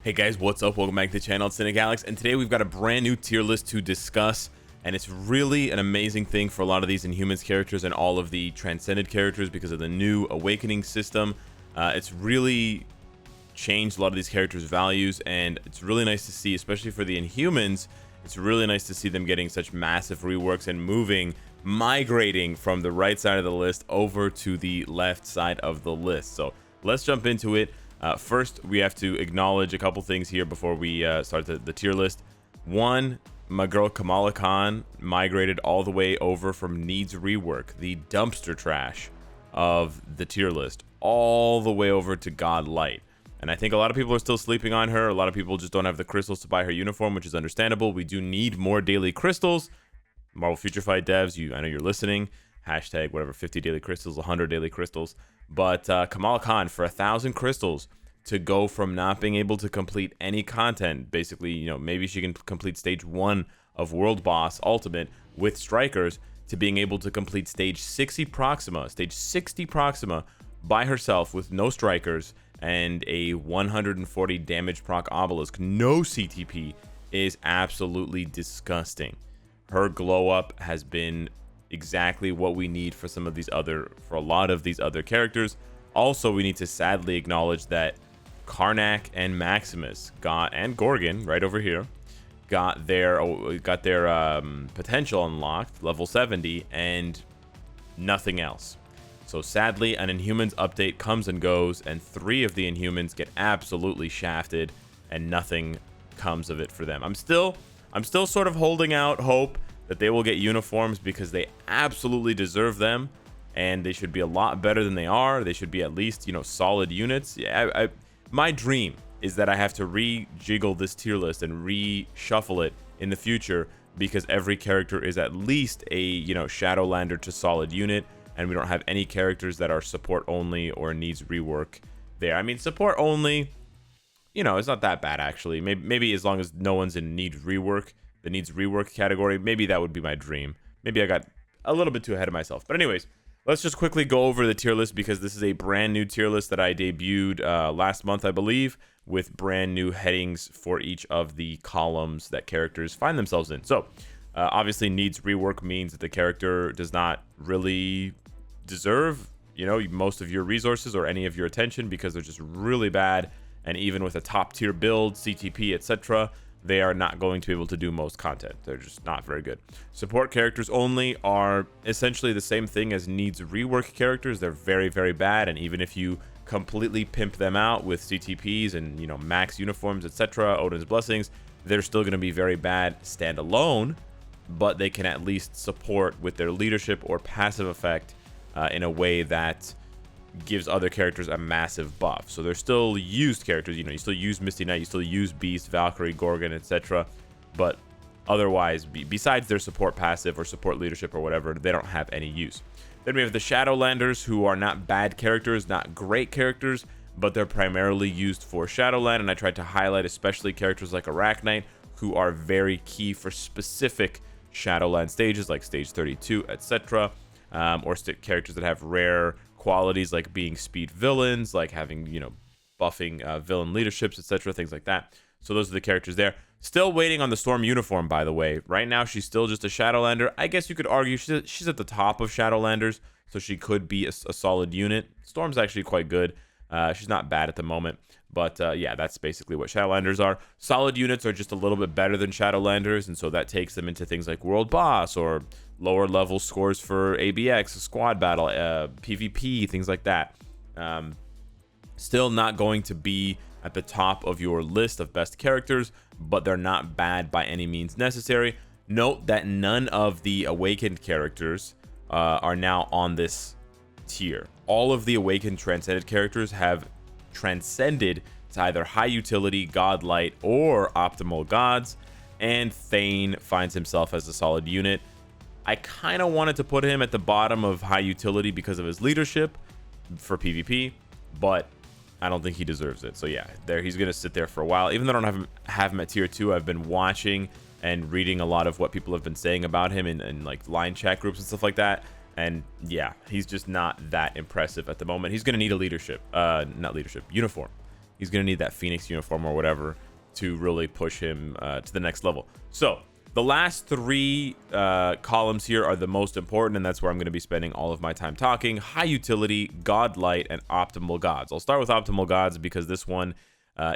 Hey guys, what's up? Welcome back to the channel. It's Cynicalex, and today we've got a brand new tier list to discuss, and it's really an amazing thing for a lot of these Inhumans characters and all of the Transcended characters because of the new Awakening system. It's really changed a lot of these characters' values, and it's really nice to see, especially for the Inhumans, it's really nice to see them getting such massive reworks and migrating from the right side of the list over to the left side of the list. So let's jump into it. First, we have to acknowledge a couple things here before we start the tier list. One, my girl Kamala Khan migrated all the way over from Needs Rework, the dumpster trash of the tier list, all the way over to God Light. And I think a lot of people are still sleeping on her. A lot of people just don't have the crystals to buy her uniform, which is understandable. We do need more daily crystals. Marvel Future Fight devs, I know you're listening. Hashtag whatever, 50 daily crystals, 100 daily crystals. But Kamala Khan, for 1,000 crystals to go from not being able to complete any content, basically, maybe she can complete stage 1 of World Boss Ultimate with Strikers, to being able to complete stage 60 Proxima by herself with no Strikers and a 140 damage proc Obelisk, no CTP, is absolutely disgusting. Her glow up has been exactly what we need for a lot of these other characters. Also, we need to sadly acknowledge that Karnak and Maximus and Gorgon right over here got their potential unlocked, level 70, and nothing else. So sadly, an Inhumans update comes and goes, and 3 of the Inhumans get absolutely shafted, and nothing comes of it for them. I'm still sort of holding out hope that they will get uniforms because they absolutely deserve them, and they should be a lot better than they are. They should be at least, solid units. Yeah, my dream is that I have to rejiggle this tier list and reshuffle it in the future because every character is at least a, Shadowlander to solid unit, and we don't have any characters that are support only or needs rework there. I mean, support only, it's not that bad actually. Maybe as long as no one's in needs rework category, maybe that would be my dream. Maybe I got a little bit too ahead of myself. But anyways, let's just quickly go over the tier list because this is a brand new tier list that I debuted last month, I believe, with brand new headings for each of the columns that characters find themselves in. So obviously needs rework means that the character does not really deserve, most of your resources or any of your attention because they're just really bad. And even with a top tier build, CTP, etc., they are not going to be able to do most content. They're just not very good. Support characters only are essentially the same thing as needs rework characters. They're very, very bad. And even if you completely pimp them out with CTPs and, max uniforms, etc., Odin's Blessings, they're still going to be very bad standalone, but they can at least support with their leadership or passive effect in a way that gives other characters a massive buff. So they're still used characters. You still use Misty Knight, you still use Beast, Valkyrie, Gorgon, etc. But otherwise, besides their support passive or support leadership or whatever, they don't have any use. Then we have the Shadowlanders, who are not bad characters, not great characters, but they're primarily used for Shadowland. And I tried to highlight especially characters like Arachnite, who are very key for specific Shadowland stages like stage 32, etc. Or characters that have rare qualities like being speed villains, like having, buffing villain leaderships, etc., things like that. So those are the characters there. Still waiting on the Storm uniform, by the way. Right now, she's still just a Shadowlander. I guess you could argue she's at the top of Shadowlanders, so she could be a solid unit. Storm's actually quite good. She's not bad at the moment. But yeah, that's basically what Shadowlanders are. Solid units are just a little bit better than Shadowlanders, and so that takes them into things like World Boss or lower level scores for ABX, squad battle, PvP, things like that. Still not going to be at the top of your list of best characters, but they're not bad by any means necessary. Note that none of the Awakened characters are now on this tier. All of the Awakened Transcended characters have transcended to either high utility, godlight, or optimal gods, and Thane finds himself as a solid unit. I kind of wanted to put him at the bottom of high utility because of his leadership for PvP, but I don't think he deserves it. So yeah, he's gonna sit there for a while. Even though I don't have him at tier 2, I've been watching and reading a lot of what people have been saying about him in like line chat groups and stuff like that. And yeah, he's just not that impressive at the moment. He's gonna need a uniform. he's going to need that Phoenix uniform or whatever to really push him to the next level. So the last three columns here are the most important, and that's where I'm going to be spending all of my time talking. High utility, godlight, and optimal gods. I'll start with optimal gods because this one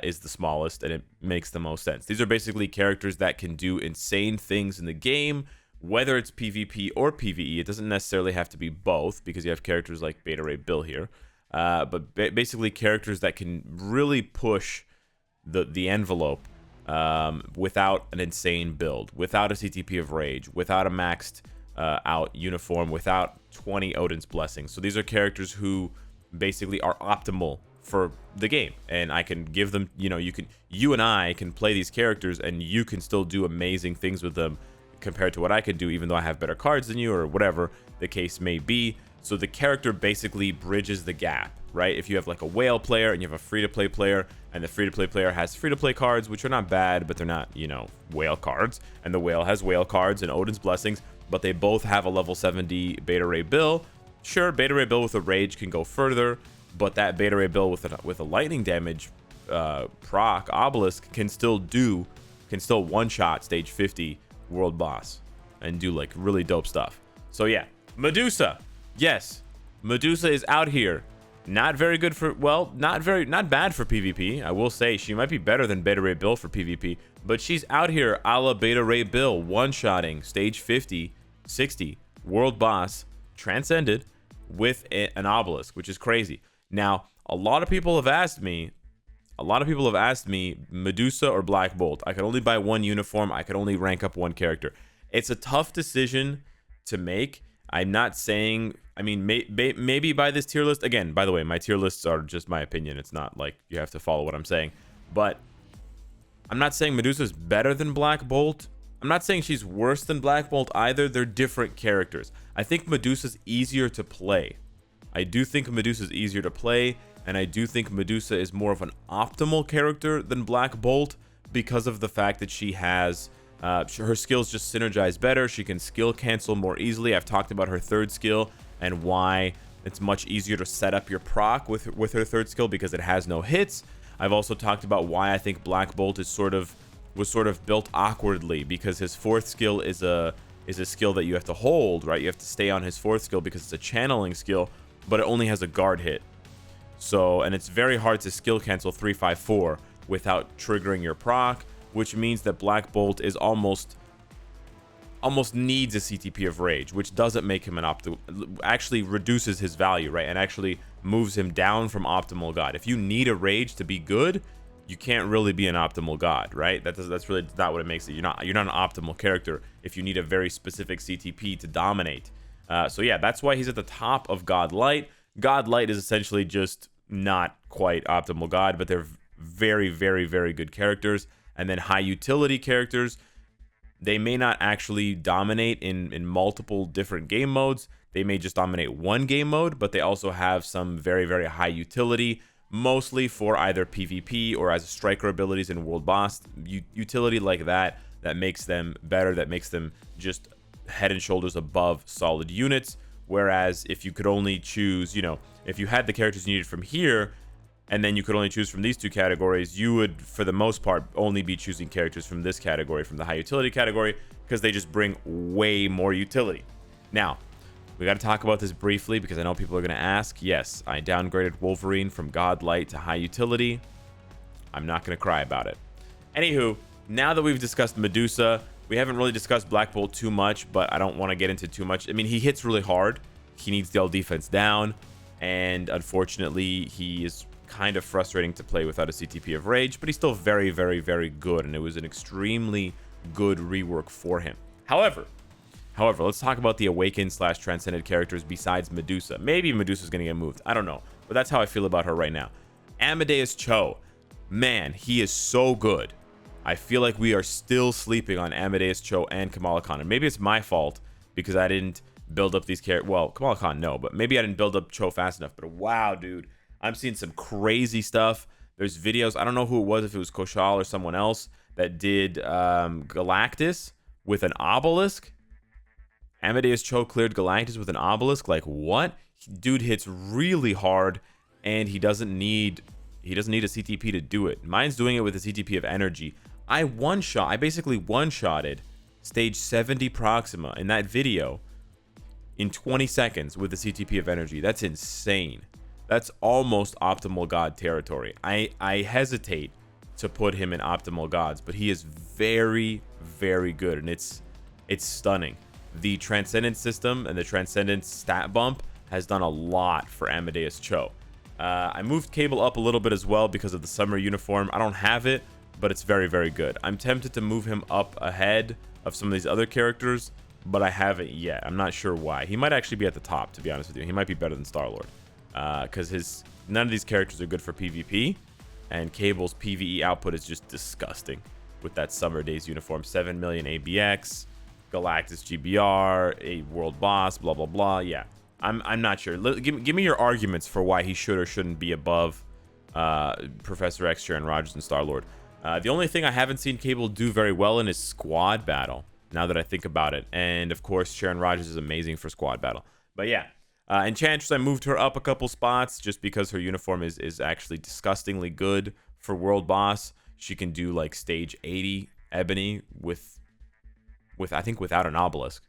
is the smallest and it makes the most sense. These are basically characters that can do insane things in the game, whether it's PvP or PvE. It doesn't necessarily have to be both because you have characters like Beta Ray Bill here. But basically characters that can really push the envelope without an insane build, without a CTP of Rage, without a maxed out uniform, without 20 Odin's Blessings. So these are characters who basically are optimal for the game, and I can give them, you and I can play these characters and you can still do amazing things with them compared to what I can do, even though I have better cards than you or whatever the case may be. So the character basically bridges the gap, right? If you have like a whale player and you have a free-to-play player, and the free-to-play player has free-to-play cards, which are not bad, but they're not, whale cards, and the whale has whale cards and Odin's Blessings, but they both have a level 70 Beta Ray Bill. Sure, Beta Ray Bill with a Rage can go further, but that Beta Ray Bill with a lightning damage proc obelisk can still one-shot stage 50 world boss and do like really dope stuff. So yeah, Medusa. Yes, Medusa is out here. Not very good for, well, not bad for PvP. I will say she might be better than Beta Ray Bill for PvP, but she's out here a la Beta Ray Bill, one-shotting stage 50, 60 world boss transcended with an obelisk, which is crazy. Now, a lot of people have asked me, Medusa or Black Bolt. I could only buy one uniform. I could only rank up one character. It's a tough decision to make. I'm not saying, I mean, maybe by this tier list. Again, by the way, my tier lists are just my opinion. It's not like you have to follow what I'm saying. But I'm not saying Medusa's better than Black Bolt. I'm not saying she's worse than Black Bolt either. They're different characters. I think Medusa's easier to play. I do think Medusa's easier to play, and I do think Medusa is more of an optimal character than Black Bolt because of the fact that she has her skills just synergize better. She can skill cancel more easily. I've talked about her third skill and why it's much easier to set up your proc with her third skill because it has no hits. I've also talked about why I think Black Bolt was sort of built awkwardly because his fourth skill is a skill that you have to hold, right? You have to stay on his fourth skill because it's a channeling skill, but it only has a guard hit. So, and it's very hard to skill cancel 3-5-4 without triggering your proc, which means that Black Bolt is almost needs a CTP of Rage, which doesn't make him an actually reduces his value, right? And actually moves him down from optimal god. If you need a Rage to be good, you can't really be an optimal god, right? That's really not what it makes it. You're not an optimal character if you need a very specific CTP to dominate. So yeah, that's why he's at the top of Godlight. Godlight is essentially just not quite optimal god, but they're very, very, very good characters. And then high utility characters, they may not actually dominate in multiple different game modes. They may just dominate one game mode, but they also have some very, very high utility, mostly for either PvP or as striker abilities in World Boss. Utility like that makes them better, that makes them just head and shoulders above solid units. Whereas if you could only choose, if you had the characters you needed from here, and then you could only choose from these two categories, you would, for the most part, only be choosing characters from this category, from the high utility category, because they just bring way more utility. Now, we got to talk about this briefly because I know people are going to ask. Yes, I downgraded Wolverine from Godlight to high utility. I'm not going to cry about it. Anywho, now that we've discussed Medusa, we haven't really discussed Black Bolt too much, but I don't want to get into too much. I mean, he hits really hard. He needs Dell defense down, and unfortunately, he is kind of frustrating to play without a CTP of Rage, but he's still very, very, very good, and it was an extremely good rework for him. However, let's talk about the Awakened/Transcended characters besides Medusa. Maybe Medusa's going to get moved. I don't know, but that's how I feel about her right now. Amadeus Cho. Man, he is so good. I feel like we are still sleeping on Amadeus Cho and Kamala Khan. And maybe it's my fault because I didn't build up these characters. Well, Kamala Khan, no, but maybe I didn't build up Cho fast enough. But wow, dude, I'm seeing some crazy stuff. There's videos. I don't know who it was, if it was Koshal or someone else that did Galactus with an obelisk. Amadeus Cho cleared Galactus with an obelisk. Like, what? Dude hits really hard, and he doesn't need He doesn't need a CTP to do it. Mine's doing it with a CTP of energy. I basically one-shotted stage 70 Proxima in that video in 20 seconds with the CTP of energy. That's insane. That's almost optimal god territory. I hesitate to put him in optimal gods, but he is very, very good, and it's stunning. The Transcendence system and the Transcendence stat bump has done a lot for Amadeus Cho. I moved Cable up a little bit as well because of the summer uniform. I don't have it, but it's very, very good. I'm tempted to move him up ahead of some of these other characters, but I haven't yet. I'm not sure why. He might actually be at the top, to be honest with you. He might be better than Star-Lord, because none of these characters are good for PvP, and Cable's PvE output is just disgusting with that Summer Days uniform. 7 million ABX, Galactus GBR, a world boss, blah, blah, blah. Yeah, I'm not sure. Give me your arguments for why he should or shouldn't be above Professor X, Sharon Rogers, and Star-Lord. The only thing I haven't seen Cable do very well in is squad battle, now that I think about it. And, of course, Sharon Rogers is amazing for squad battle. But, yeah. Enchantress, I moved her up a couple spots just because her uniform is actually disgustingly good for World Boss. She can do, like, stage 80 Ebony with I think, without an obelisk.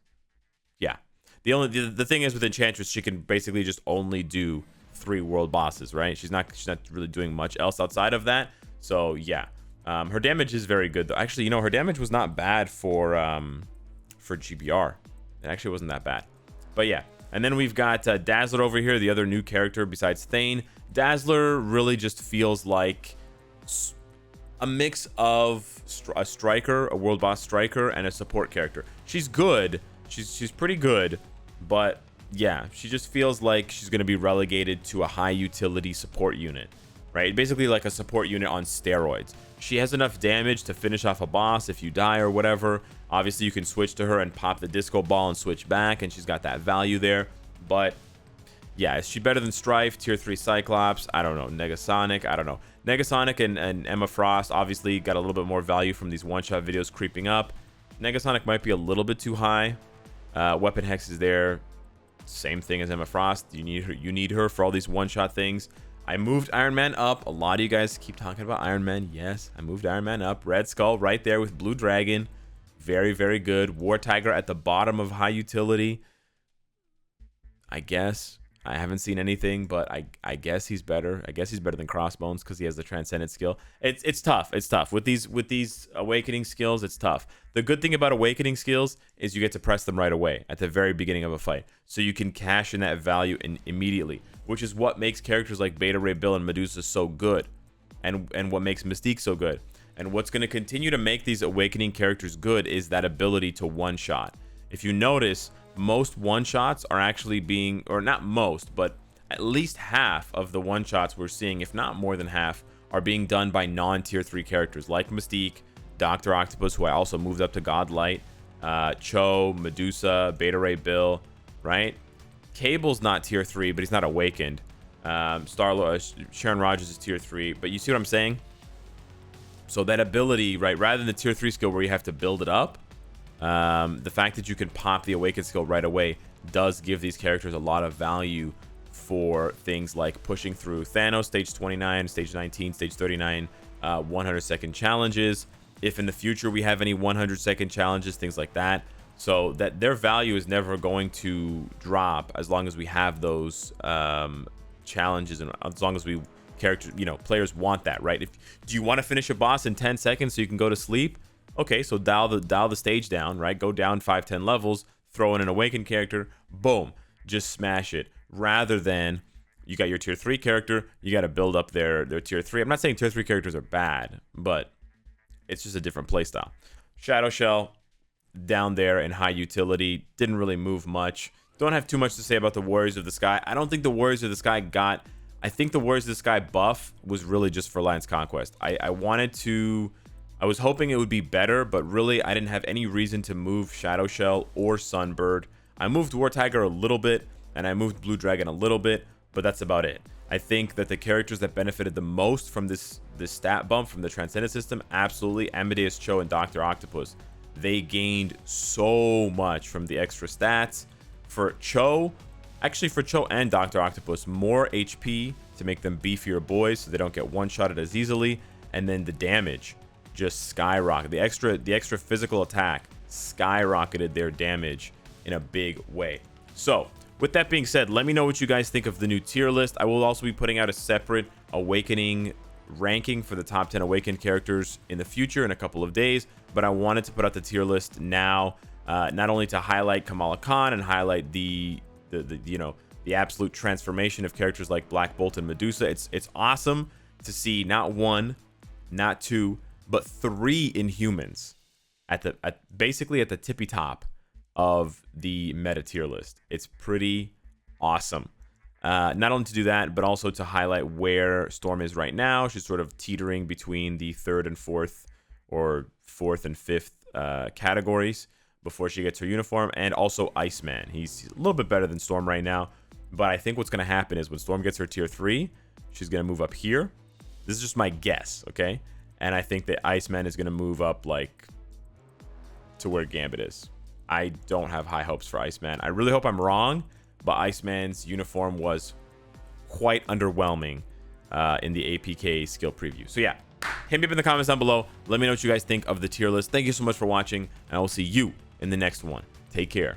Yeah. The thing is with Enchantress, she can basically just only do 3 world bosses, right? She's not really doing much else outside of that. So, yeah. Her damage is very good, though. Actually, you know, her damage was not bad for GBR. It actually wasn't that bad. But yeah. And then we've got Dazzler over here, the other new character besides Thane. Dazzler really just feels like a mix of a striker, a world boss striker, and a support character. She's good. She's pretty good. But yeah, she just feels like she's going to be relegated to a high utility support unit. Right? Basically like a support unit on steroids. She has enough damage to finish off a boss if you die or whatever. Obviously, you can switch to her and pop the disco ball and switch back, and she's got that value there. But yeah, is she better than Strife, tier 3 Cyclops? I don't know. Negasonic? I don't know. Negasonic and Emma Frost obviously got a little bit more value from these one-shot videos creeping up. Negasonic might be a little bit too high. Weapon Hex is there. Same thing as Emma Frost. You need her for all these one-shot things. I moved Iron Man up. A lot of you guys keep talking about Iron Man. Yes, I moved Iron Man up. Red Skull right there with Blue Dragon. Very, very good. War Tiger at the bottom of high utility. I guess. I haven't seen anything, but I guess he's better. I guess he's better than Crossbones because he has the Transcendent skill. It's tough. It's tough. With these Awakening skills, it's tough. The good thing about Awakening skills is you get to press them right away at the very beginning of a fight. So you can cash in that value immediately, which is what makes characters like Beta Ray Bill and Medusa so good, and what makes Mystique so good. And what's going to continue to make these Awakening characters good is that ability to one-shot. If you notice, most one-shots are actually being, or not most, but at least half of the one-shots we're seeing, if not more than half, are being done by non-tier 3 characters like Mystique, Dr. Octopus, who I also moved up to Godlight, Cho, Medusa, Beta Ray Bill, right? Cable's not tier 3, but he's not awakened. Star-Lord, Sharon Rogers is tier 3, but you see what I'm saying? So that ability, right, rather than the tier 3 skill where you have to build it up, the fact that you can pop the awakened skill right away does give these characters a lot of value for things like pushing through Thanos, stage 29, stage 19, stage 39, 100-second challenges. If in the future we have any 100-second challenges, things like that. So that their value is never going to drop as long as we have those challenges, and as long as players want that, right? Do you want to finish a boss in 10 seconds so you can go to sleep? Okay, so dial the stage down, right? Go down 5-10 levels, throw in an awakened character, boom, just smash it. Rather than you got your tier 3 character, you got to build up their tier 3. I'm not saying tier 3 characters are bad, but it's just a different playstyle. Shadow Shell down there in high utility, didn't really move much. Don't have too much to say about the Warriors of the Sky. I don't think the Warriors of the Sky I think the Warriors of the Sky buff was really just for Alliance Conquest. I was hoping it would be better, but really I didn't have any reason to move Shadow Shell or Sunbird. I moved War Tiger a little bit, and I moved Blue Dragon a little bit, but that's about it. I think that the characters that benefited the most from this stat bump from the Transcendent system, absolutely Amadeus Cho and Dr. Octopus. They gained so much from the extra stats. For Cho and Dr. Octopus, more HP to make them beefier boys so they don't get one-shotted as easily. And then the damage just skyrocketed. The extra physical attack skyrocketed their damage in a big way. So with that being said, let me know what you guys think of the new tier list. I will also be putting out a separate Awakening ranking for the top 10 Awakened characters in the future in a couple of days, but I wanted to put out the tier list now, not only to highlight Kamala Khan and highlight the absolute transformation of characters like Black Bolt and Medusa. It's awesome to see not one, not two, but 3 Inhumans basically at the tippy top of the meta tier list. It's pretty awesome. Not only to do that, but also to highlight where Storm is right now. She's sort of teetering between the 3rd and 4th, or 4th and 5th categories before she gets her uniform. And also Iceman. He's a little bit better than Storm right now. But I think what's going to happen is when Storm gets her tier 3, she's going to move up here. This is just my guess, okay? And I think that Iceman is going to move up, like, to where Gambit is. I don't have high hopes for Iceman. I really hope I'm wrong, but Iceman's uniform was quite underwhelming in the APK skill preview. So yeah, hit me up in the comments down below. Let me know what you guys think of the tier list. Thank you so much for watching, and I will see you in the next one. Take care.